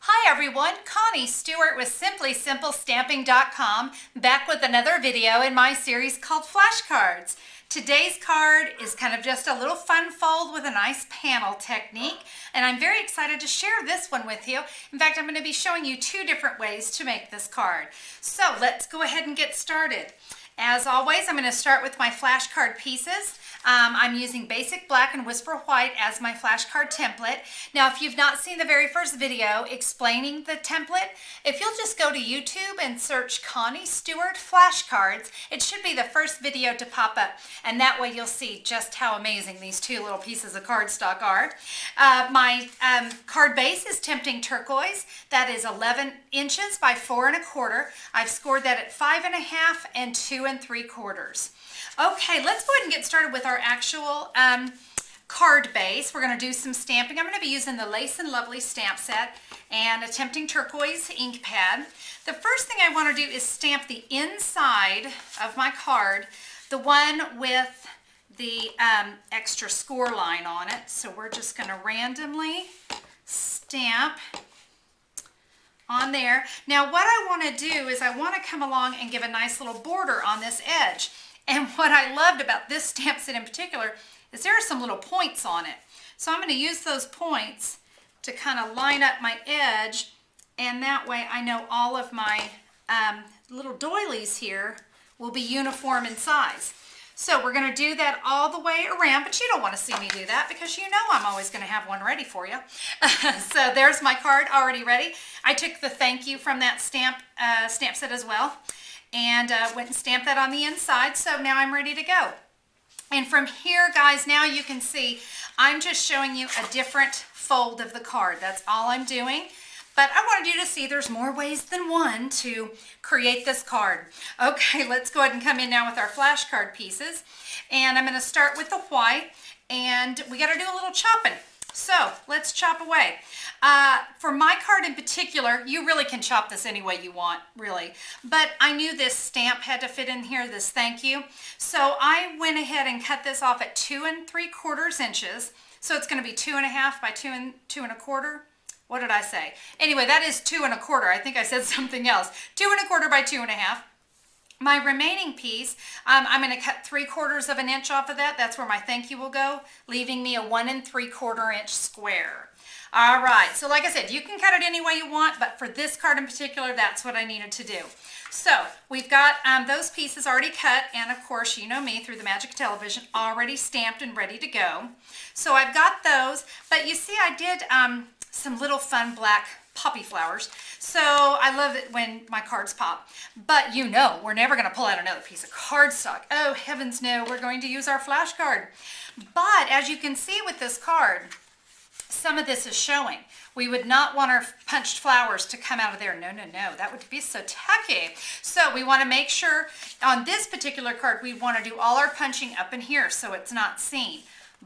Hi everyone, Connie Stewart with SimplySimpleStamping.com, back with another video in my series called Flashcards. Today's card is kind of just a little fun fold with a nice panel technique, and I'm very excited to share this one with you. In fact, I'm going to be showing you two different ways to make this card. So let's go ahead and get started. As always, I'm going to start with my flashcard pieces. I'm using Basic Black and Whisper White as my flashcard template. Now, if you've not seen the very first video explaining the template, if you'll just go to YouTube and search Connie Stewart flashcards, it should be the first video to pop up, and that way you'll see just how amazing these two little pieces of cardstock are. My card base is Tempting Turquoise. That is 11 inches by 4 1/4. I've scored that at 5 1/2 and 2 3/4. Okay, let's go ahead and get started with our actual card base. We're going to do some stamping. I'm going to be using the Lace and Lovely stamp set and a Tempting Turquoise ink pad. The first thing I want to do is stamp the inside of my card, the one with the extra score line on it. So we're just going to randomly stamp on there. Now what I want to do is I want to come along and give a nice little border on this edge. And what I loved about this stamp set in particular is there are some little points on it. So I'm going to use those points to kind of line up my edge, and that way I know all of my little doilies here will be uniform in size. So we're going to do that all the way around, but you don't want to see me do that because you know I'm always going to have one ready for you. So there's my card already ready. I took the thank you from that stamp set as well, and went and stamped that on the inside. So now I'm ready to go. And from here, guys, now you can see I'm just showing you a different fold of the card. That's all I'm doing. But I wanted you to see there's more ways than one to create this card. Okay, let's go ahead and come in now with our flashcard pieces. And I'm going to start with the white, and we got to do a little chopping. So let's chop away. For my card in particular, you really can chop this any way you want, really. But I knew this stamp had to fit in here, this thank you. So I went ahead and cut this off at 2 3/4 inches. So it's going to be 2 1/2 by 2 1/4. What did I say? Anyway, that is 2 1/4. I think I said something else. 2 1/4 by 2 1/2. My remaining piece, I'm going to cut 3/4 of an inch off of that. That's where my thank you will go, leaving me a 1 3/4 inch square. All right, so like I said, you can cut it any way you want, but for this card in particular, that's what I needed to do. So we've got those pieces already cut, and of course, you know me, through the magic of television, already stamped and ready to go. So I've got those, but you see I did some little fun black poppy flowers. So I love it when my cards pop. But you know, we're never going to pull out another piece of cardstock. Oh, heavens no, we're going to use our flashcard. But as you can see with this card, some of this is showing. We would not want our punched flowers to come out of there. No, no, no, that would be so tacky. So we want to make sure on this particular card, we want to do all our punching up in here so it's not seen.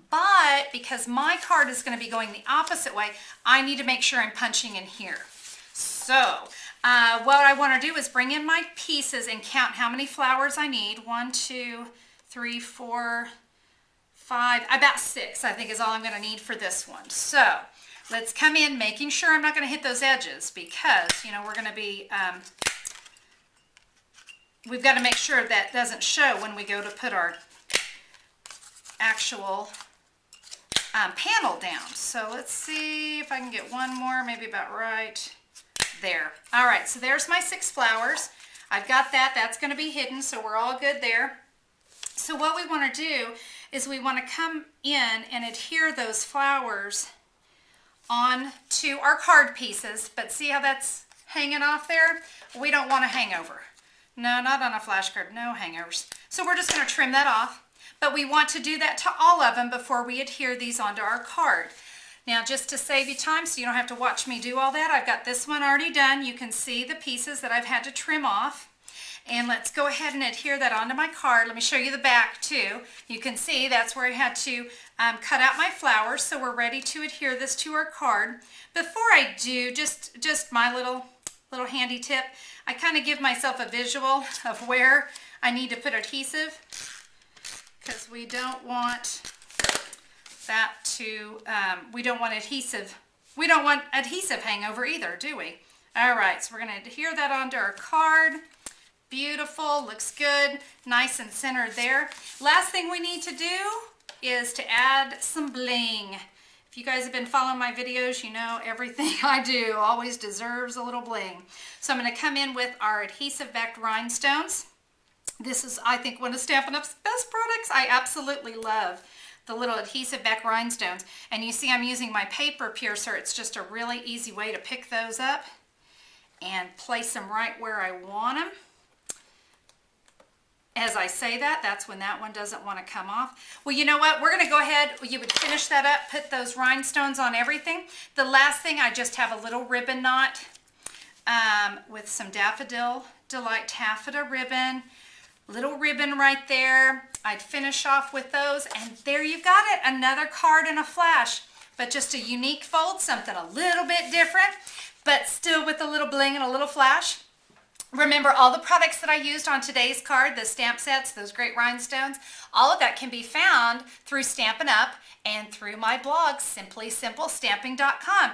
But because my card is going to be going the opposite way, I need to make sure I'm punching in here. So what I want to do is bring in my pieces and count how many flowers I need. 1, 2, 3, 4, 5, about 6 I think is all I'm going to need for this one. So let's come in making sure I'm not going to hit those edges, because you know we're going to be we've got to make sure that doesn't show when we go to put our actual panel down. So let's see if I can get one more, maybe about right there. All right, so there's my 6 flowers. I've got that. That's going to be hidden, so we're all good there. So what we want to do is we want to come in and adhere those flowers onto our card pieces, but see how that's hanging off there? We don't want a hangover. No, not on a flashcard, no hangovers. So we're just going to trim that off. But we want to do that to all of them before we adhere these onto our card. Now, just to save you time so you don't have to watch me do all that, I've got this one already done. You can see the pieces that I've had to trim off. And let's go ahead and adhere that onto my card. Let me show you the back too. You can see that's where I had to cut out my flowers. So we're ready to adhere this to our card. Before I do, just my little handy tip, I kind of give myself a visual of where I need to put adhesive, because we don't want that to, we don't want adhesive We don't want adhesive hangover either, do we? All right, so we're going to adhere that onto our card. Beautiful, looks good, nice and centered there. Last thing we need to do is to add some bling. If you guys have been following my videos, you know everything I do always deserves a little bling. So I'm going to come in with our adhesive backed rhinestones. This is, I think, one of Stampin' Up's best products. I absolutely love the little adhesive back rhinestones. And you see I'm using my paper piercer. It's just a really easy way to pick those up and place them right where I want them. As I say that, that's when that one doesn't want to come off. Well, you know what? We're going to go ahead. You would finish that up, put those rhinestones on everything. The last thing, I just have a little ribbon knot with some Daffodil Delight taffeta ribbon. Little ribbon right there. I'd finish off with those, and there you've got it. Another card and a flash, but just a unique fold, something a little bit different, but still with a little bling and a little flash. Remember, all the products that I used on today's card, the stamp sets, those great rhinestones, all of that can be found through Stampin' Up! And through my blog, simplysimplestamping.com.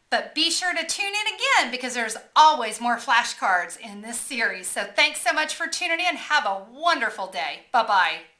But be sure to tune in again because there's always more flashcards in this series. So thanks so much for tuning in. Have a wonderful day. Bye-bye.